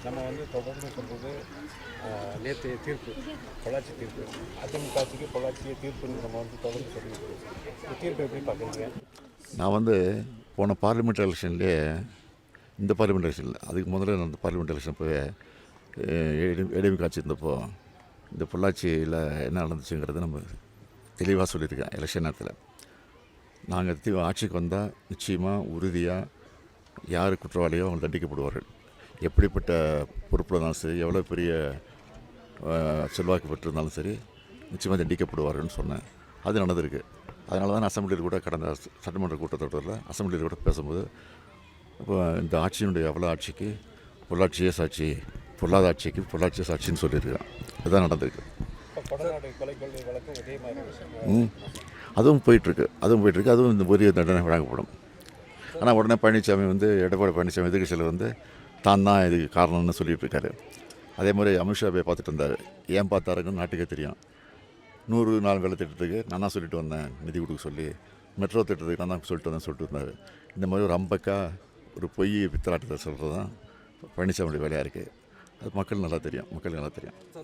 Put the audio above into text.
நம்ம வந்து தொடர்ந்து சொல்கிறது நேற்று தீர்ப்பு பொள்ளாச்சி தீர்ப்பு அதிமுக ஆட்சிக்கு பொள்ளாச்சியை தீர்ப்புன்னு நம்ம வந்து தொடர்ந்து சொல்லிட்டு இந்த தீர்ப்பு எப்படி பார்க்குறீங்க? நான் வந்து போன பார்லிமெண்ட் எலெக்ஷன்லேயே இந்த பார்லிமெண்ட் எலெக்ஷன் இல்லை, அதுக்கு முதல்ல நான் இந்த பார்லிமெண்ட் எலெக்ஷன் போய் ஏடிஎம்கே ஆட்சி இருந்தப்போ இந்த பொள்ளாச்சியில் என்ன நடந்துச்சுங்கிறது நம்ம தெளிவாக சொல்லியிருக்கேன். எலெக்ஷன் நேரத்தில் நாங்கள் ஆட்சிக்கு வந்தால் நிச்சயமாக உறுதியாக யார் குற்றவாளியோ அவங்க தண்டிக்கப்படுவார்கள். எப்படிப்பட்ட பொறுப்பில் இருந்தாலும் சரி, எவ்வளோ பெரிய செல்வாக்கு பெற்றிருந்தாலும் சரி, நிச்சயமாக தண்டிக்கப்படுவார்கள்னு சொன்னேன். அது நடந்திருக்கு. அதனால தான் அசம்பிளியில் கூட கடந்த சட்டமன்ற கூட்டத்தொடரில் அசம்பிளியில் கூட பேசும்போது இப்போ இந்த ஆட்சியினுடைய எவ்வளோ ஆட்சிக்கு பொள்ளாச்சியே சாட்சி, பொல்லாத ஆட்சிக்கு பொள்ளாச்சியே சாட்சின்னு சொல்லியிருக்கேன். அதுதான் நடந்திருக்கு. அதுவும் போயிட்டுருக்கு. அதுவும் இந்த உரிய தண்டனை வழங்கப்படும். ஆனால் உடனே பழனிசாமி வந்து எடப்பாடி பழனிசாமி எதிர்கட்சியில் வந்து தான் இதுக்கு காரணம்னு சொல்லிட்டு இருக்காரு. அதே மாதிரி அமித்ஷா போய் பார்த்துட்டு இருந்தார். ஏன் பார்த்தாருன்னு நாட்டுக்கே தெரியும். 100 நாள் வேலை திட்டத்துக்கு நான் தான் சொல்லிட்டு வந்தேன் நிதி கொடுக்க சொல்லி, மெட்ரோ திட்டத்துக்கு நான் தான் சொல்லிட்டு இருந்தார். இந்த மாதிரி ஒரு அம்பக்கா ஒரு பொய் பித்தலாட்டத்தை சொல்கிறது தான் பழனிசாமியுடைய வேலையாக இருக்குது. அது மக்களுக்கு நல்லா தெரியும்.